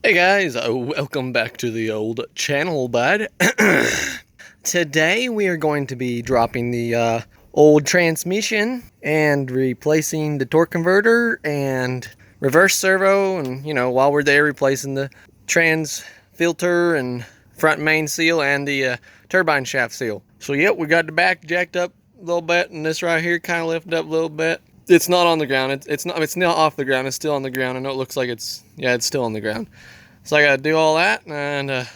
Hey guys, welcome back to the old channel, bud. Today we are going to be dropping the old transmission and replacing the torque converter and reverse servo, and while we're there, replacing the trans filter and front main seal and the turbine shaft seal. So yep, we got the back jacked up a little bit, and this right here kind of lifted up a little bit. It's not on the ground. It's not off the ground. It's still on the ground. I know it looks like it's still on the ground. So I gotta do all that, and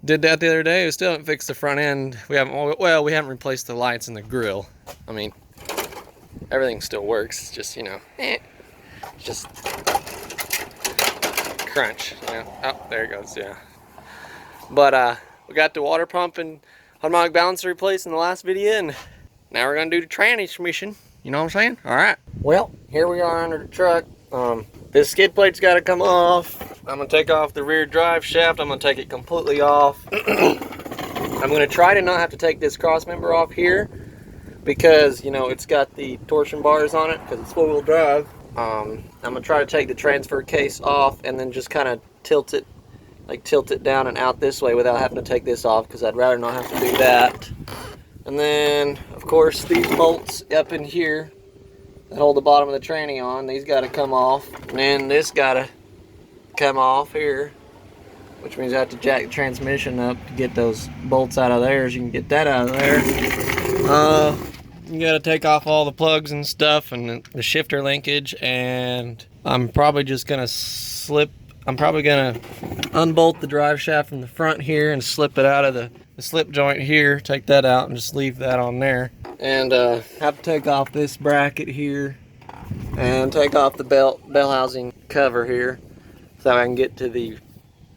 did that the other day. We still haven't fixed the front end. We haven't replaced the lights and the grill. I mean, everything still works. It's just just crunch. Oh, there it goes. Yeah. But we got the water pump and harmonic balancer replaced in the last video, and now we're gonna do the transmission. You know what I'm saying? All right. Well, here we are under the truck. This skid plate's got to come off. I'm gonna take off the rear drive shaft. I'm gonna take it completely off. I'm gonna try to not have to take this cross member off here because it's got the torsion bars on it because it's four-wheel drive. I'm gonna try to take the transfer case off and then just kind of tilt it down and out this way without having to take this off, because I'd rather not have to do that. And then of course these bolts up in here that hold the bottom of the tranny on, these got to come off, and then this got to come off here, which means I have to jack the transmission up to get those bolts out of there. As you can get that out of there, you got to take off all the plugs and stuff and the shifter linkage, and I'm probably gonna unbolt the drive shaft from the front here and slip it out of the slip joint here, take that out and just leave that on there, and have to take off this bracket here and take off the bell housing cover here so I can get to the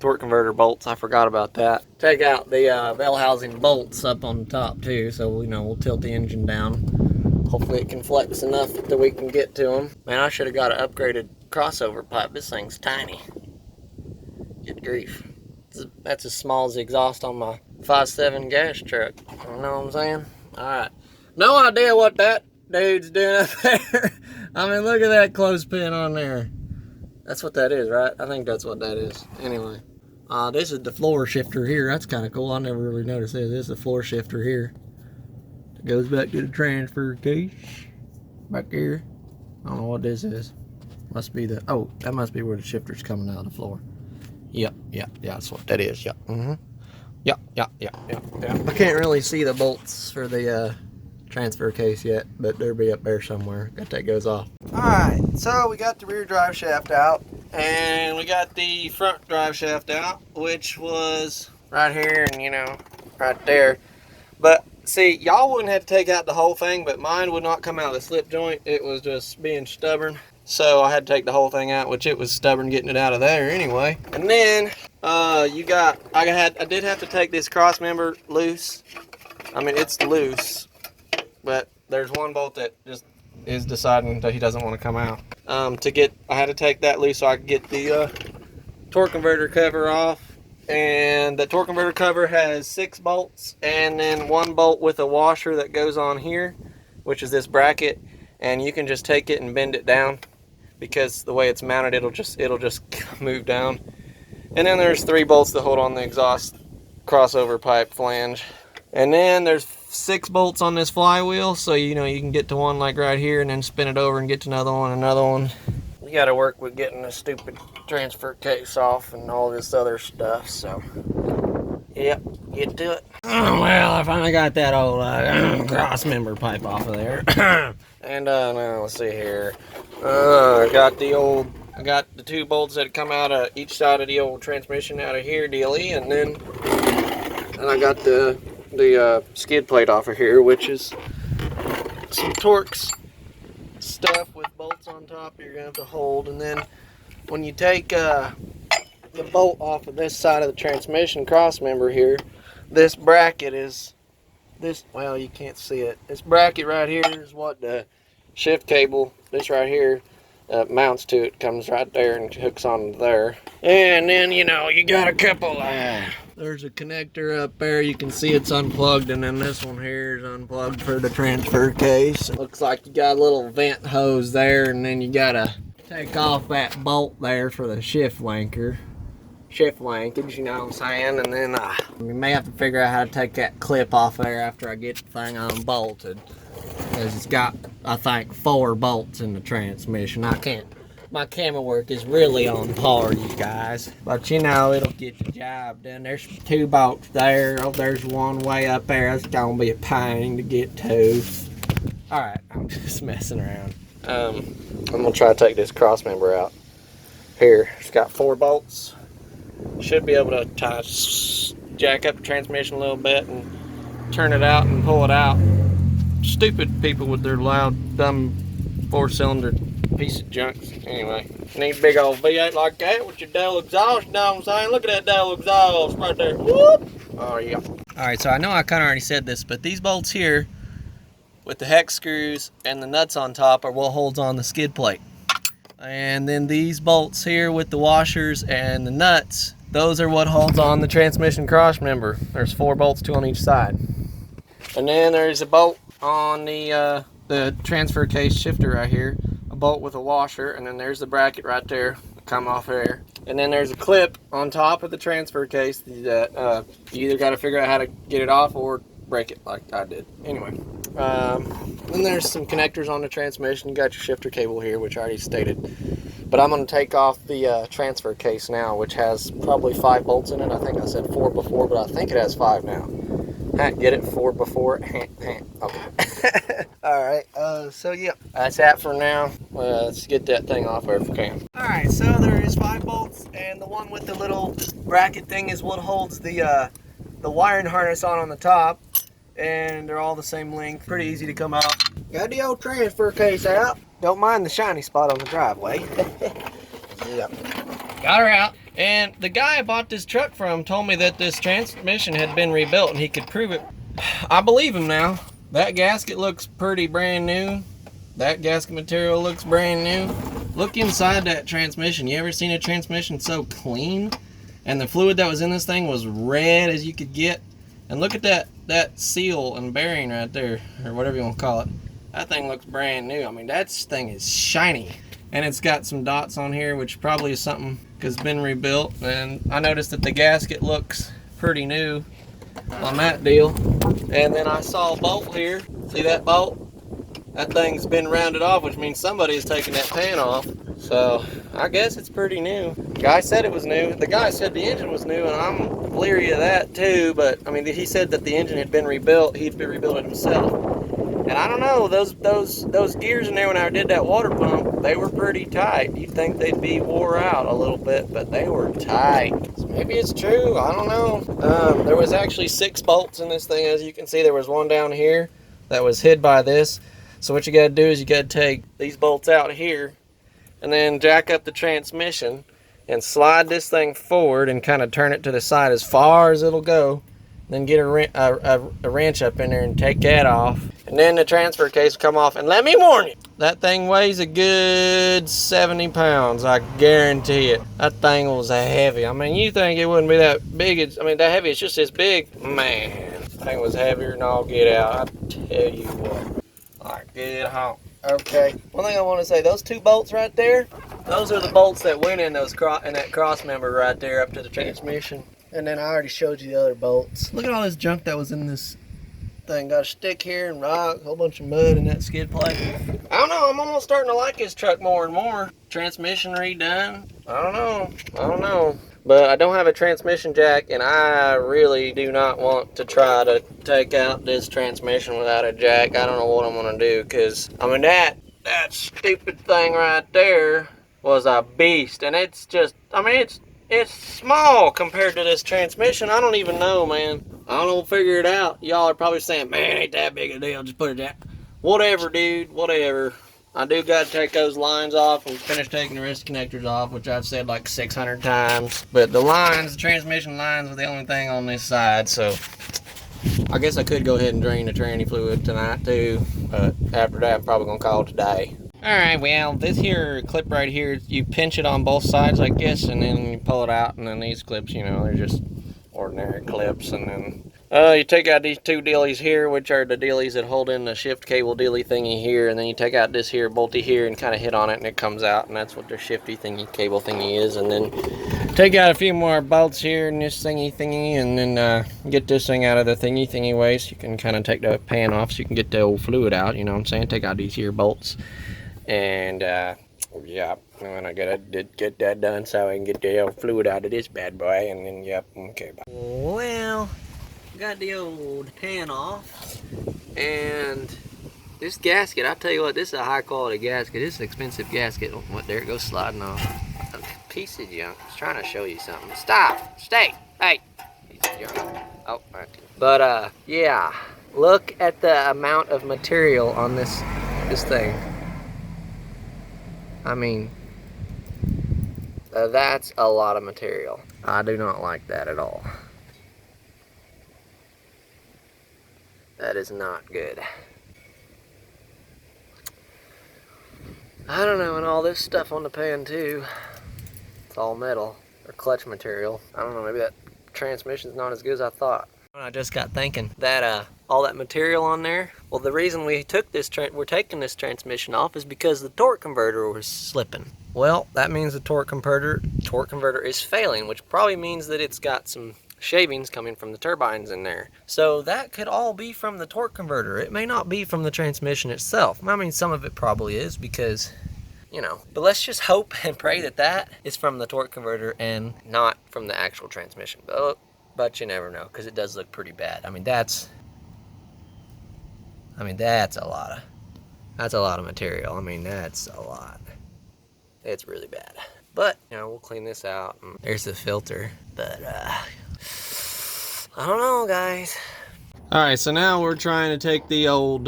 torque converter bolts. I forgot about that. Take out the bell housing bolts up on the top too, so we'll tilt the engine down. Hopefully it can flex enough that we can get to them. Man, I should have got an upgraded crossover pipe. This thing's tiny. Good grief. That's as small as the exhaust on my 5.7 gas truck. You know what I'm saying? Alright. No idea what that dude's doing up there. I mean, look at that clothespin on there. That's what that is, right? I think that's what that is. Anyway. This is the floor shifter here. That's kind of cool. I never really noticed this. This is the floor shifter here. It goes back to the transfer case. Back here. I don't know what this is. Must be that must be where the shifter's coming out of the floor. Yep, that's what that is. Yep. Yep. I can't really see the bolts for the transfer case yet, but they'll be up there somewhere. Got that goes off. Alright, so we got the rear drive shaft out, and we got the front drive shaft out, which was right here and right there. But see, y'all wouldn't have to take out the whole thing, but mine would not come out of the slip joint. It was just being stubborn. So I had to take the whole thing out, which it was stubborn getting it out of there anyway. And then I did have to take this cross member loose. I mean, it's loose, but there's one bolt that just is deciding that he doesn't want to come out. I had to take that loose so I could get the torque converter cover off. And the torque converter cover has 6 bolts, and then 1 bolt with a washer that goes on here, which is this bracket. And you can just take it and bend it down, because the way it's mounted, it'll just move down. And then there's 3 bolts that hold on the exhaust crossover pipe flange. And then there's 6 bolts on this flywheel, so you can get to one like right here and then spin it over and get to another one. We got to work with getting the stupid transfer case off and all this other stuff, so yep, get to it. Oh, well, I finally got that old cross member pipe off of there. And now let's see here. I got the 2 bolts that come out of each side of the old transmission out of here, DLE, and then I got the skid plate off of here, which is some Torx stuff with bolts on top you're gonna have to hold. And then when you take the bolt off of this side of the transmission cross member here, this bracket is well, you can't see it. This bracket right here is what the shift cable, this right here, mounts to. It comes right there and hooks on there. And then you got a couple there's a connector up there, you can see it's unplugged, and then this one here is unplugged for the transfer case. It looks like you got a little vent hose there, and then you gotta take off that bolt there for the shift linker. shift linkage, you know what I'm saying? And then we may have to figure out how to take that clip off there after I get the thing unbolted. Because it's got, I think, 4 bolts in the transmission. My camera work is really on par, you guys. But you know, it'll get the job done. There's 2 bolts there. Oh, there's one way up there. It's gonna be a pain to get to. Alright, I'm just messing around. I'm gonna try to take this cross member out. Here, it's got 4 bolts. Should be able to jack up the transmission a little bit and turn it out and pull it out. Stupid people with their loud, dumb 4-cylinder piece of junk. Anyway, need big old V8 like that with your Dell exhaust, you know what I'm saying? Look at that Dell exhaust right there. Whoop! Oh yeah. Alright, so I know I kind of already said this, but these bolts here with the hex screws and the nuts on top are what holds on the skid plate. And then these bolts here with the washers and the nuts, those are what holds on the transmission cross member. There's 4 bolts, 2 on each side. And then there's a bolt on the transfer case shifter right here, a bolt with a washer, and then there's the bracket right there, come off there. And then there's a clip on top of the transfer case that you either got to figure out how to get it off or break it like I did. Anyway, then there's some connectors on the transmission. You got your shifter cable here, which I already stated. But I'm going to take off the transfer case now, which has probably 5 bolts in it. I think I said 4 before, but I think it has 5 now. Get it? 4 before? Okay. Alright, so yeah, that's that for now. Let's get that thing off there if we can. Alright, so there is 5 bolts, and the one with the little bracket thing is what holds the wiring harness on the top. And they're all the same length. Pretty easy to come out. Got the old transfer case out. Don't mind the shiny spot on the driveway. Yep. Got her out. And the guy I bought this truck from told me that this transmission had been rebuilt and he could prove it. I believe him now. That gasket looks pretty brand new. That gasket material looks brand new. Look inside that transmission. You ever seen a transmission so clean? And the fluid that was in this thing was red as you could get. And look at that seal and bearing right there, or whatever you want to call it. That thing looks brand new. I mean, that thing is shiny. And it's got some dots on here, which probably is something because it's been rebuilt. And I noticed that the gasket looks pretty new on that deal. And then I saw a bolt here. See that bolt? That thing's been rounded off, which means somebody is taking that pan off. So I guess it's pretty new. The guy said it was new. The guy said the engine was new, and I'm leery of that too. But I mean, he said that the engine had been rebuilt. He'd been rebuilt it himself. And I don't know, those gears in there when I did that water pump, they were pretty tight. You'd think they'd be wore out a little bit, but they were tight. So maybe it's true, I don't know. There was actually 6 bolts in this thing. As you can see, there was one down here that was hid by this. So what you gotta do is you gotta take these bolts out here and then jack up the transmission and slide this thing forward and kind of turn it to the side as far as it'll go. Then get a wrench up in there and take that off. And then the transfer case will come off. And let me warn you, that thing weighs a good 70 pounds. I guarantee it. That thing was heavy. I mean, you think it wouldn't be that big. That heavy. It's just this big. Man, that thing was heavier than all get out. I tell you what. All right, good honk. Okay. One thing I want to say, those 2 bolts right there, those are the bolts that went in that cross member right there up to the transmission. And then I already showed you the other bolts. Look at all this junk that was in this thing. Got a stick here and rock, a whole bunch of mud in that skid plate. I don't know, I'm almost starting to like this truck more and more. Transmission redone. I don't know. But I don't have a transmission jack, and I really do not want to try to take out this transmission without a jack. I don't know what I'm gonna do, because I mean that stupid thing right there was a beast. And it's just, I mean, it's small compared to this transmission. I don't even know, man. I don't know, figure it out. Y'all are probably saying, man, ain't that big a deal, just put it down. Whatever, dude, whatever. I do got to take those lines off and finish taking the rest of the connectors off, which I've said like 600 times. But the lines, the transmission lines, are the only thing on this side, so I guess I could go ahead and drain the tranny fluid tonight too. But after that, I'm probably gonna call it today. Alright, well, this here clip right here, you pinch it on both sides like this, and then you pull it out, and then these clips, you know, they're just ordinary clips, and then You take out these two dealies here, which are the dealies that hold in the shift cable dealy thingy here, and then you take out this here bolty here and kind of hit on it and it comes out, and that's what their shifty thingy cable thingy is. And then take out a few more bolts here and this thingy, and then get this thing out of the thingy way, so you can kind of take the pan off so you can get the old fluid out, you know what I'm saying? Take out these here bolts, and yeah, I'm gonna get that done so I can get the old fluid out of this bad boy, and then yep, okay, bye. Well, got the old pan off, and this gasket, I'll tell you what, this is a high quality gasket. This is an expensive gasket. What, there it goes sliding off. A piece of junk. I was trying to show you something. Stop! Stay! Hey! Piece of junk. Oh, right. But yeah, look at the amount of material on this thing. I mean, that's a lot of material. I do not like that at all. That is not good. I don't know, and all this stuff on the pan too. It's all metal or clutch material. I don't know, maybe that transmission's not as good as I thought. I just got thinking that all that material on there, well, the reason we're taking this transmission off is because the torque converter was slipping. Well, that means the torque converter is failing, which probably means that it's got some shavings coming from the turbines in there. So that could all be from the torque converter. It may not be from the transmission itself. I mean, some of it probably is because, you know, but let's just hope and pray that that is from the torque converter and not from the actual transmission. But you never know, because it does look pretty bad. I mean, that's a lot of material. I mean, that's a lot. It's really bad. But, you know, we'll clean this out. And there's the filter, but I don't know, guys. All right, so now we're trying to take the old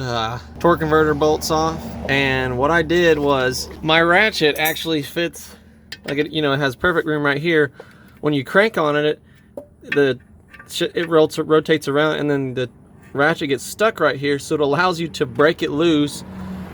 torque converter bolts off, and what I did was my ratchet actually fits, like it, you know, it has perfect room right here. When you crank on it, it rotates around, and then the ratchet gets stuck right here, so it allows you to break it loose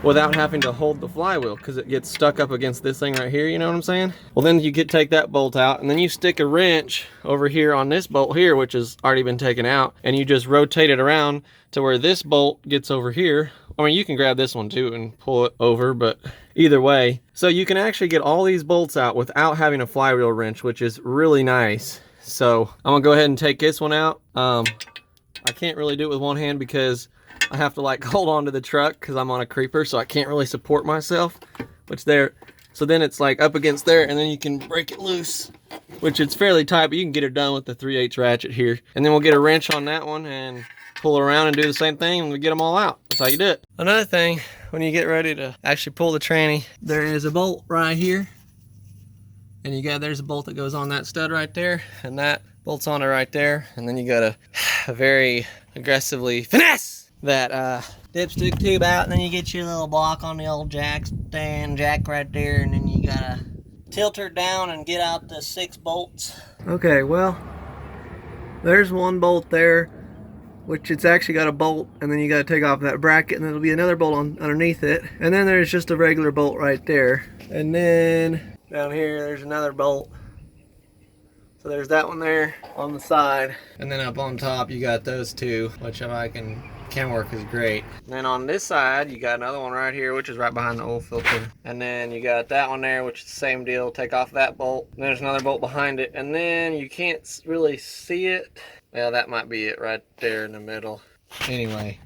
without having to hold the flywheel, because it gets stuck up against this thing right here, you know what I'm saying? Well, then you could take that bolt out, and then you stick a wrench over here on this bolt here, which has already been taken out, and you just rotate it around to where this bolt gets over here. I mean, you can grab this one too and pull it over, but either way. So you can actually get all these bolts out without having a flywheel wrench, which is really nice. So I'm gonna go ahead and take this one out. I can't really do it with one hand because I have to like hold on to the truck because I'm on a creeper, so I can't really support myself, which there. So then it's like up against there, and then you can break it loose, which it's fairly tight, but you can get it done with the 3/8 ratchet here. And then we'll get a wrench on that one and pull it around and do the same thing, and we get them all out. That's how you do it. Another thing, when you get ready to actually pull the tranny, there is a bolt right here. And there's a bolt that goes on that stud right there, and that bolts on it right there. And then you gotta very aggressively finesse that dipstick tube out, and then you get your little block on the old jack right there, and then you gotta tilt her down and get out the 6 bolts. Okay, well, there's one bolt there, which it's actually got a bolt, and then you gotta take off that bracket, and there'll be another bolt underneath it, and then there's just a regular bolt right there, and then down here there's another bolt. So there's that one there on the side, and then up on top you got those two, which if I can work is great. And then on this side you got another one right here, which is right behind the oil filter, and then you got that one there, which is the same deal. Take off that bolt, and there's another bolt behind it, and then you can't really see it. Well, that might be it right there in the middle. Anyway,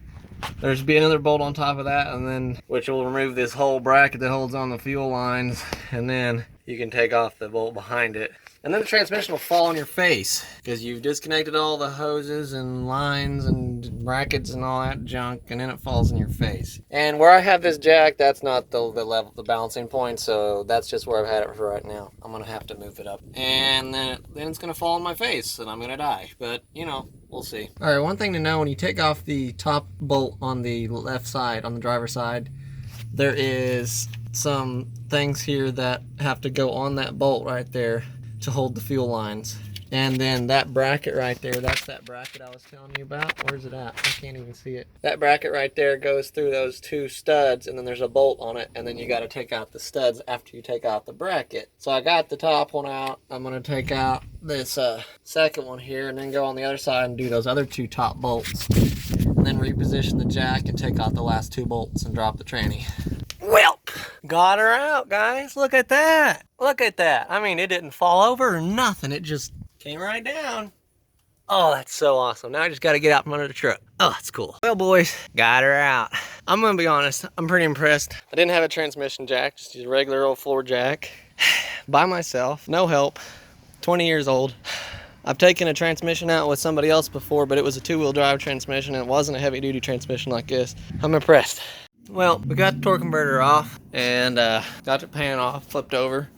there's be another bolt on top of that, and then which will remove this whole bracket that holds on the fuel lines, and then you can take off the bolt behind it. And then the transmission will fall on your face because you've disconnected all the hoses and lines and brackets and all that junk, and then it falls in your face. And where I have this jack, that's not the balancing point, so that's just where I've had it for right now. I'm gonna have to move it up, and then it's gonna fall on my face, and I'm gonna die. But you know, we'll see. All right, one thing to know: when you take off the top bolt on the left side, on the driver's side, there is some things here that have to go on that bolt right there to hold the fuel lines. And then that bracket right there, that's that bracket I was telling you about. Where's it at? I can't even see it. That bracket right there goes through those two studs, and then there's a bolt on it, and then you got to take out the studs after you take out the bracket. So I got the top one out. I'm going to take out this second one here, and then go on the other side and do those other two top bolts. And then reposition the jack and take out the last two bolts and drop the tranny. Welp! Got her out, guys. Look at that. Look at that. I mean, it didn't fall over or nothing. It just came right down. Oh, that's so awesome. Now I just got to get out from under the truck. Oh, that's cool. Well, boys, got her out. I'm going to be honest. I'm pretty impressed. I didn't have a transmission jack, just a regular old floor jack. By myself, no help, 20 years old. I've taken a transmission out with somebody else before, but it was a two-wheel drive transmission, and it wasn't a heavy-duty transmission like this. I'm impressed. Well, we got the torque converter off, and got the pan off, flipped over.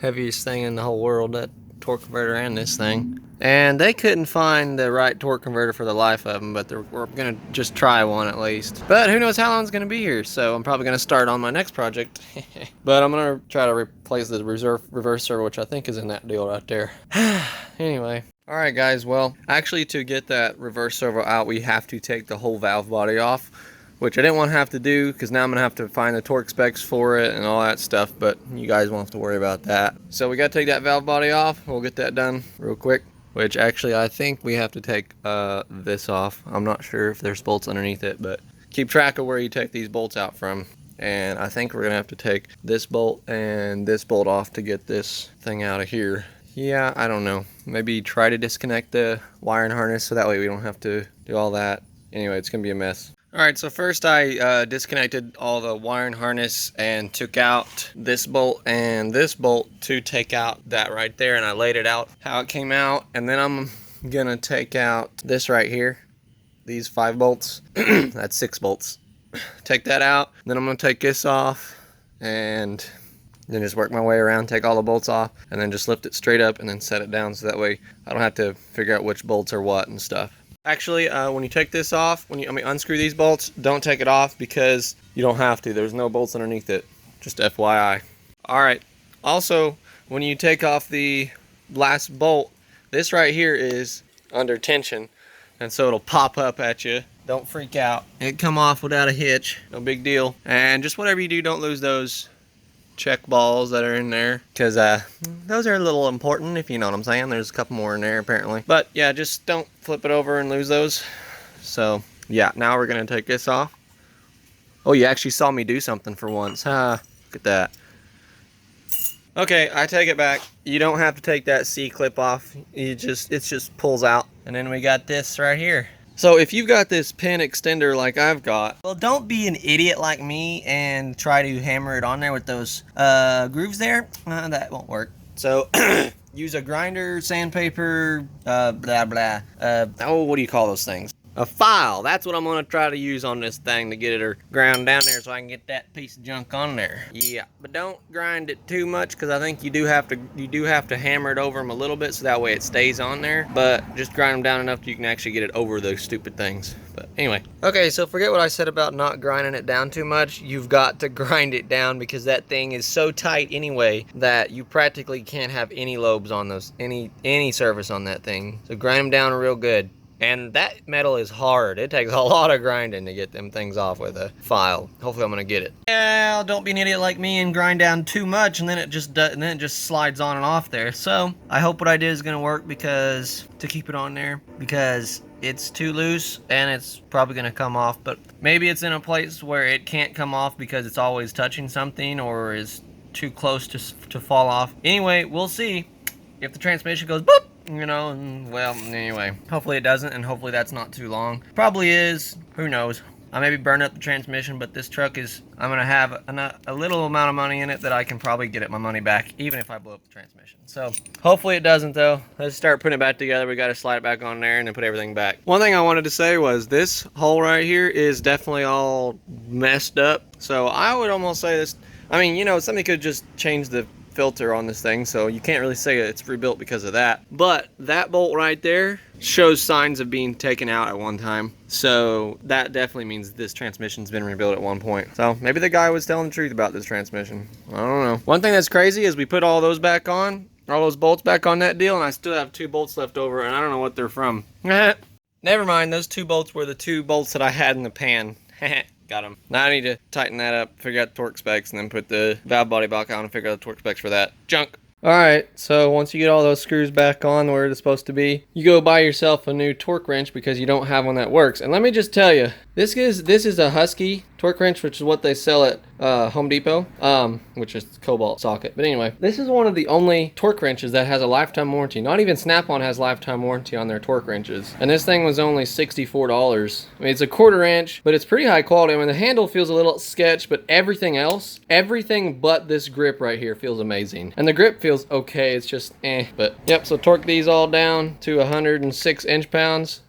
Heaviest thing in the whole world, that torque converter and this thing. And they couldn't find the right torque converter for the life of them, but we're gonna just try one at least. But who knows how long it's gonna be here, so I'm probably gonna start on my next project. But I'm gonna try to replace the reverse servo, which I think is in that deal right there. Anyway. Alright guys, well, actually to get that reverse servo out, we have to take the whole valve body off, which I didn't want to have to do because now I'm going to have to find the torque specs for it and all that stuff, but you guys won't have to worry about that. So we got to take that valve body off. We'll get that done real quick, which actually I think we have to take this off. I'm not sure if there's bolts underneath it, but keep track of where you take these bolts out from. And I think we're going to have to take this bolt and this bolt off to get this thing out of here. Yeah, I don't know. Maybe try to disconnect the wiring harness so that way we don't have to do all that. Anyway, it's going to be a mess. Alright, so first I disconnected all the wiring harness and took out this bolt and this bolt to take out that right there, and I laid it out how it came out. And then I'm gonna take out this right here, these 5 bolts. That's 6 bolts. Take that out, then I'm gonna take this off and then just work my way around, take all the bolts off, and then just lift it straight up and then set it down so that way I don't have to figure out which bolts are what and stuff. Actually, when you take this off, unscrew these bolts, don't take it off because you don't have to. There's no bolts underneath it. Just FYI. Alright, also, when you take off the last bolt, this right here is under tension, and so it'll pop up at you. Don't freak out. It come off without a hitch. No big deal. And just whatever you do, don't lose those check balls that are in there, because those are a little important, if you know what I'm saying. There's a couple more in there apparently, but yeah, just don't flip it over and lose those. So yeah, now we're gonna take this off. Oh, you actually saw me do something for once, huh? Look at that. Okay, I take it back. You don't have to take that C clip off. It just pulls out. And then we got this right here. So if you've got this pin extender like I've got, well, don't be an idiot like me and try to hammer it on there with those grooves there. That won't work. So use a grinder, sandpaper, blah blah. Oh, what do you call those things? A file. That's what I'm gonna try to use on this thing to get it ground down there so I can get that piece of junk on there. Yeah, but don't grind it too much because I think you do have to hammer it over them a little bit so that way it stays on there. But just grind them down enough that you can actually get it over those stupid things. But anyway, okay, so forget what I said about not grinding it down too much. You've got to grind it down because that thing is so tight anyway that you practically can't have any lobes on those, any surface on that thing. So grind them down real good. And that metal is hard. It takes a lot of grinding to get them things off with a file. Hopefully I'm gonna get it. Yeah, don't be an idiot like me and grind down too much and then it just slides on and off there. So I hope what I did is gonna work to keep it on there, because it's too loose and it's probably gonna come off. But maybe it's in a place where it can't come off because it's always touching something or is too close to fall off. Anyway, we'll see if the transmission goes boop. You know, and well, anyway, hopefully it doesn't, and hopefully that's not too long. Probably is, who knows. I maybe burn up the transmission, but this truck is, I'm gonna have a little amount of money in it that I can probably get my money back, even if I blow up the transmission. So hopefully it doesn't though. Let's start putting it back together. We gotta slide it back on there and then put everything back. One thing I wanted to say was this hole right here is definitely all messed up. So I would almost say this, I mean, you know, somebody could just change the filter on this thing, so you can't really say it's rebuilt because of that. But that bolt right there shows signs of being taken out at one time, so that definitely means this transmission's been rebuilt at one point. So maybe the guy was telling the truth about this transmission. I don't know. One thing that's crazy is we put all those back on, all those bolts back on that deal, and I still have 2 bolts left over, and I don't know what they're from. Never mind, those 2 bolts were the 2 bolts that I had in the pan. Got them. Now I need to tighten that up, figure out the torque specs, and then put the valve body back on and figure out the torque specs for that. Junk. Alright, so once you get all those screws back on where it's supposed to be, you go buy yourself a new torque wrench because you don't have one that works. And let me just tell you, this is a Husky torque wrench, which is what they sell at Home Depot, which is cobalt socket. But anyway, this is one of the only torque wrenches that has a lifetime warranty. Not even Snap-on has lifetime warranty on their torque wrenches. And this thing was only $64. I mean, it's a 1/4 inch, but it's pretty high quality. I mean, the handle feels a little sketch, but everything else, everything but this grip right here feels amazing. And the grip feels okay, it's just but yep, so torque these all down to 106 inch-pounds.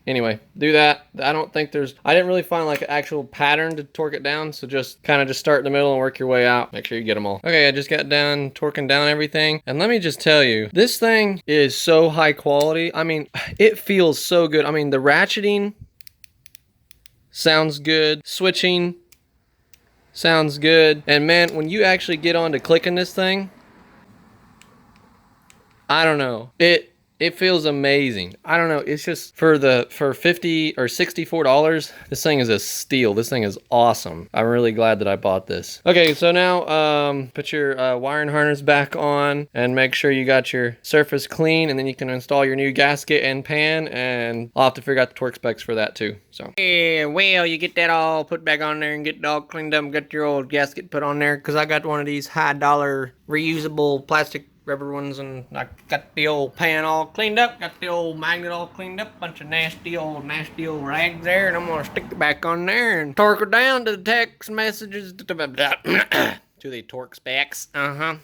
Anyway, do that. I didn't really find like an actual pattern to torque it down, so just kind of just start in the middle and work your way out. Make sure you get them all. Okay, I just got done torquing down everything, and let me just tell you, this thing is so high quality. I mean, it feels so good. I mean, the ratcheting sounds good, switching sounds good, and man, when you actually get on to clicking this thing, I don't know, it feels amazing. I don't know, it's just for $50 or $64, this thing is a steal. This thing is awesome. I'm really glad that I bought this. Okay, so now put your wiring harness back on and make sure you got your surface clean, and then you can install your new gasket and pan, and I'll have to figure out the torque specs for that too. So yeah, well, you get that all put back on there and get it all cleaned up and get your old gasket put on there, because I got one of these high-dollar reusable plastic rubber ones, and I got the old pan all cleaned up, got the old magnet all cleaned up, bunch of nasty old rags there, and I'm gonna stick it back on there and torque it down to the text messages to the torque specs. Yeah.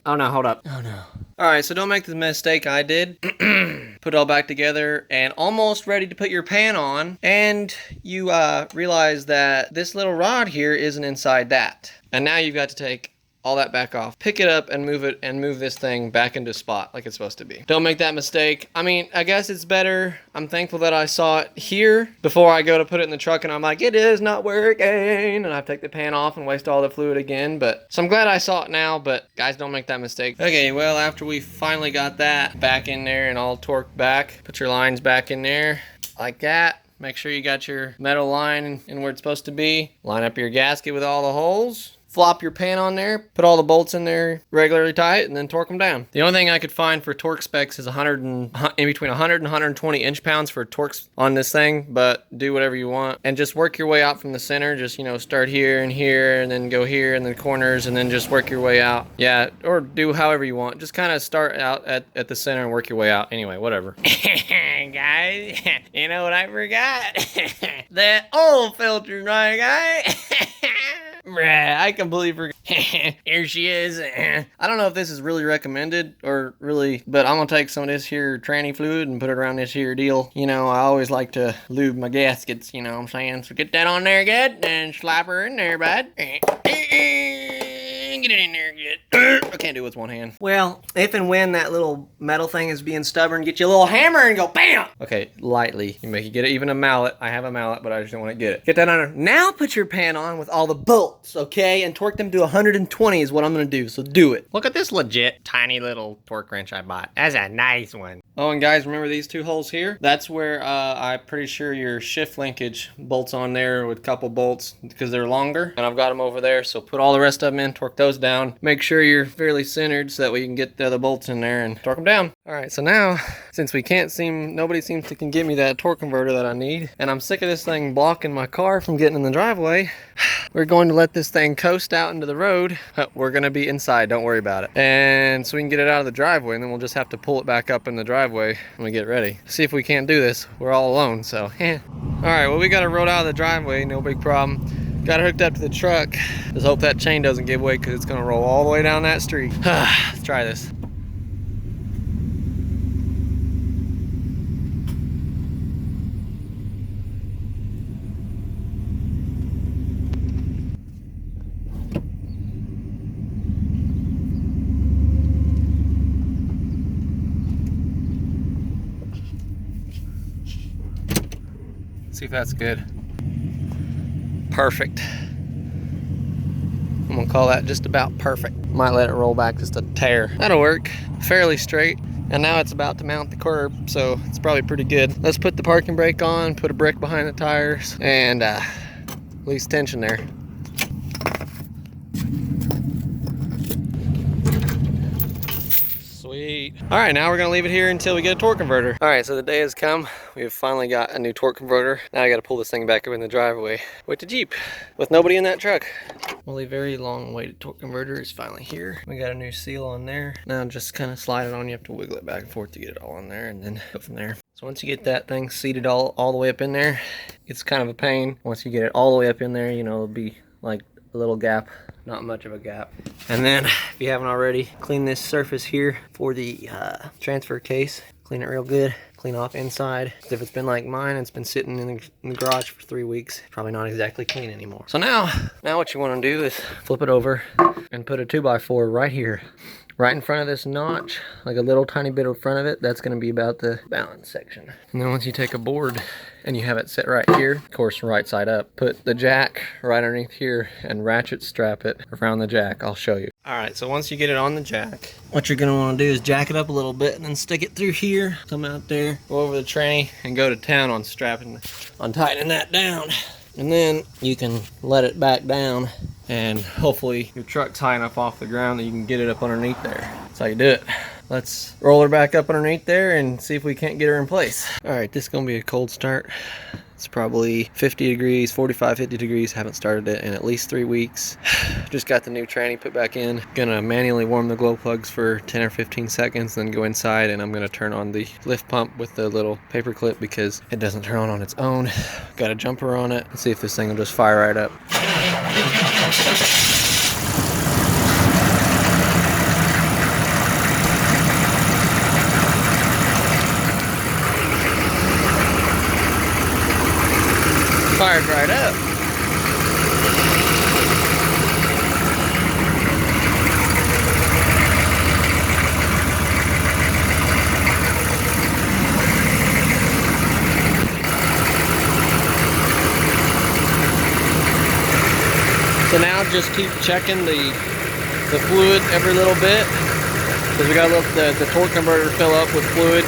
Oh no, hold up. Oh no. Alright, so don't make the mistake I did. Put it all back together and almost ready to put your pan on, and you realize that this little rod here isn't inside that. And now you've got to take all that back off, pick it up and move this thing back into spot like it's supposed to be. Don't make that mistake. I mean, I guess it's better. I'm thankful that I saw it here before I go to put it in the truck and I'm like, it is not working, and I take the pan off and waste all the fluid again. But so I'm glad I saw it now, but guys, don't make that mistake. Okay, well, after we finally got that back in there and all torqued back, put your lines back in there like that. Make sure you got your metal line in where it's supposed to be. Line up your gasket with all the holes. Flop your pan on there, put all the bolts in there regularly tight, and then torque them down. The only thing I could find for torque specs is in between 100 and 120 inch-pounds for torques on this thing, but do whatever you want. And just work your way out from the center. Just, you know, start here, and then go here in the corners, and then just work your way out. Yeah, or do however you want. Just kind of start out at the center and work your way out. Anyway, whatever. Guys, you know what I forgot? That oil filter, right, guys? I completely forgot. Here she is. I don't know if this is really recommended or really, but I'm gonna take some of this here tranny fluid and put it around this here deal. You know, I always like to lube my gaskets, you know what I'm saying? So get that on there good and slap her in there, bud. Get it in there good. I can't do it with one hand. Well, if and when that little metal thing is being stubborn, get you a little hammer and go BAM! Okay, lightly. You make it get it, even a mallet. I have a mallet, but I just don't want to get it. Get that under. Now put your pan on with all the bolts, okay? And torque them to 120 is what I'm gonna do, so do it. Look at this legit tiny little torque wrench I bought. That's a nice one. Oh, and guys, remember these 2 holes here? That's where I'm pretty sure your shift linkage bolts on there with a couple bolts because they're longer. And I've got them over there, so put all the rest of them in, torque those down. Make sure you're fairly centered so that way you can get the other bolts in there and torque them down. All right, so now, since nobody seems to can get me that torque converter that I need, and I'm sick of this thing blocking my car from getting in the driveway, we're going to let this thing coast out into the road. We're gonna be inside, don't worry about it. And so we can get it out of the driveway, and then we'll just have to pull it back up in the driveway when we get ready. See if we can't do this. We're all alone, so All right, well, we got it rolled out of the driveway, no big problem. Got it hooked up to the truck. Just hope that chain doesn't give way because it's gonna roll all the way down that street. Let's try this. See if that's good. Perfect. I'm I'm gonna call that just about perfect. Might let it roll back just a tear. That'll work. Fairly straight. And now it's about to mount the curb, so it's probably pretty good. Let's put the parking brake on, put a brick behind the tires, and release tension there. Sweet. All right, now we're gonna leave it here until we get a torque converter. All right, so the day has come. We've finally got a new torque converter. Now I gotta pull this thing back up in the driveway with the Jeep, with nobody in that truck. Well, a very long-awaited torque converter is finally here. We got a new seal on there. Now just kind of slide it on. You have to wiggle it back and forth to get it all on there, and then go from there. So once you get that thing seated all the way up in there, it's kind of a pain. Once you get it all the way up in there, you know, it'll be like a little gap, not much of a gap. And then if you haven't already, clean this surface here for the transfer case. Clean it real good. Clean off inside. If it's been like mine, it's been sitting in the garage for 3 weeks. Probably not exactly clean anymore. So now what you want to do is flip it over and put a 2x4 right here. Right in front of this notch, like a little tiny bit in front of it, that's gonna be about the balance section. And then once you take a board and you have it set right here, of course right side up, put the jack right underneath here and ratchet strap it around the jack. I'll show you. All right, so once you get it on the jack, what you're gonna wanna do is jack it up a little bit and then stick it through here, come out there, go over the tranny and go to town on tightening that down. And then you can let it back down, and hopefully your truck's high enough off the ground that you can get it up underneath there. That's how you do it. Let's roll her back up underneath there and see if we can't get her in place. All right, this is gonna be a cold start. It's probably 50 degrees, 45, 50 degrees. Haven't started it in at least 3 weeks. Just got the new tranny put back in. Gonna manually warm the glow plugs for 10 or 15 seconds, then go inside and I'm gonna turn on the lift pump with the little paper clip because it doesn't turn on its own. Got a jumper on it. Let's see if this thing will just fire right up. Fired right up. So now just keep checking the fluid every little bit, because we got to let the torque converter fill up with fluid.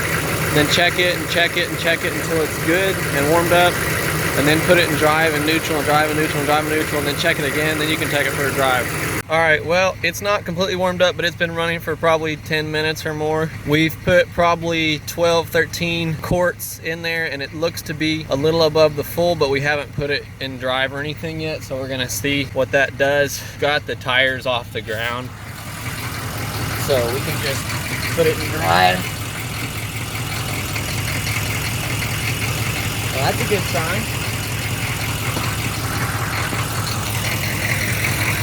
Then check it and check it and check it until it's good and warmed up. And then put it in drive and neutral and drive and neutral and drive and neutral, and then check it again, then you can take it for a drive. All right, well, it's not completely warmed up, but it's been running for probably 10 minutes or more. We've put probably 12, 13 quarts in there, and it looks to be a little above the full, but we haven't put it in drive or anything yet, so we're gonna see what that does. Got the tires off the ground, so we can just put it in drive. Well, that's a good sign.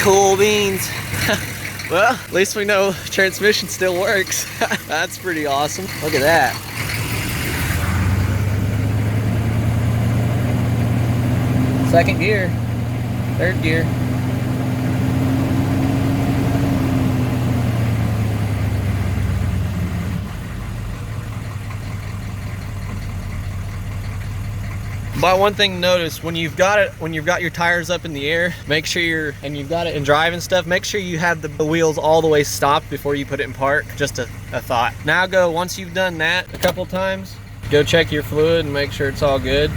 Cool beans. Well, at least we know transmission still works. That's pretty awesome. Look at that. Second gear, third gear. But one thing to notice, when you've got your tires up in the air, make sure and you've got it in drive and stuff, make sure you have the wheels all the way stopped before you put it in park. Just a thought. Now once you've done that a couple times, go check your fluid and make sure it's all good.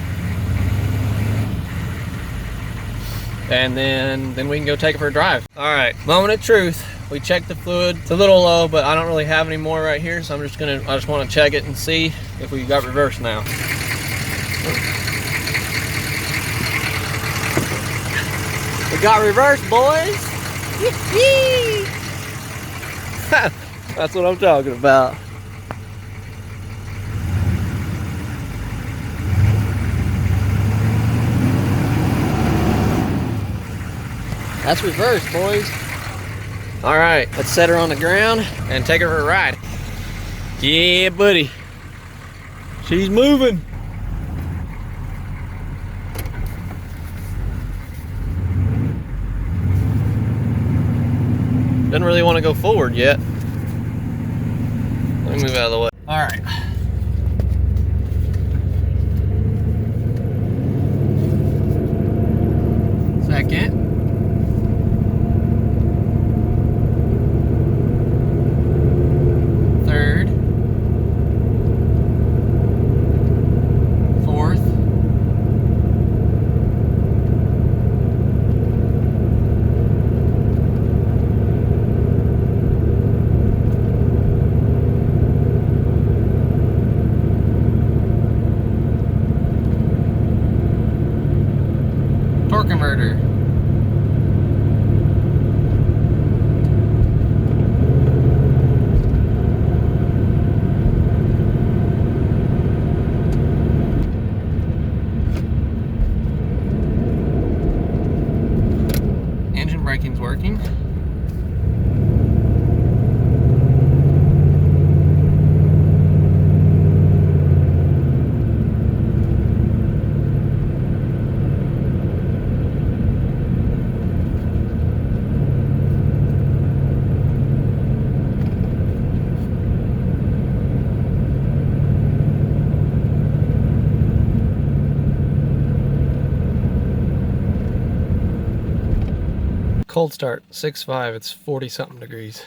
And then we can go take it for a drive. All right, moment of truth. We checked the fluid. It's a little low, but I don't really have any more right here, so I just want to check it and see if we got reverse now. We got reverse, boys. That's what I'm talking about. That's reverse, boys. All right, let's set her on the ground and take her for a ride. Yeah, buddy. She's moving. Doesn't really want to go forward yet. Let me move out of the way. All right. Second. torque converter. Engine braking's working. Cold start, 6.5, it's 40 something degrees.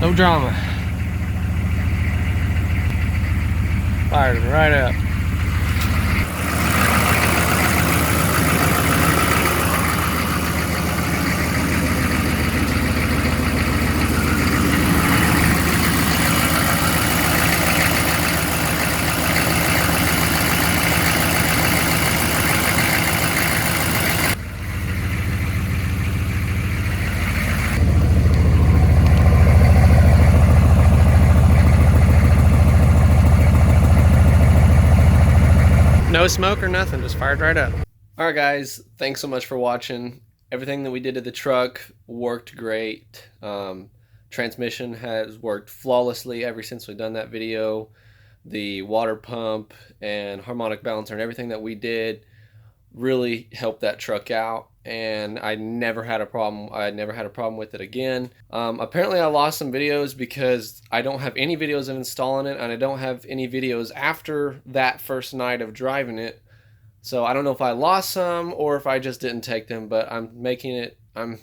No drama. Fired right up. No smoke or nothing, just fired right up. Alright guys, thanks so much for watching. Everything that we did to the truck worked great. Transmission has worked flawlessly ever since we've done that video. The water pump and harmonic balancer and everything that we did really helped that truck out, and I never had a problem. I never had a problem with it again. Apparently I lost some videos because I don't have any videos of installing it, and I don't have any videos after that first night of driving it. So I don't know if I lost some or if I just didn't take them, but I'm making it, I'm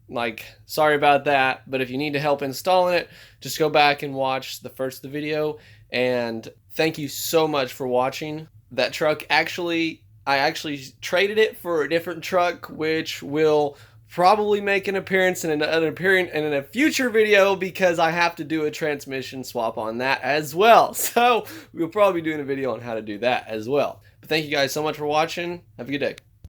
like, sorry about that. But if you need help installing it, just go back and watch the first of the video. And thank you so much for watching. That truck I actually traded it for a different truck, which will probably make an appearance in a future video, because I have to do a transmission swap on that as well. So we'll probably be doing a video on how to do that as well. But thank you guys so much for watching. Have a good day.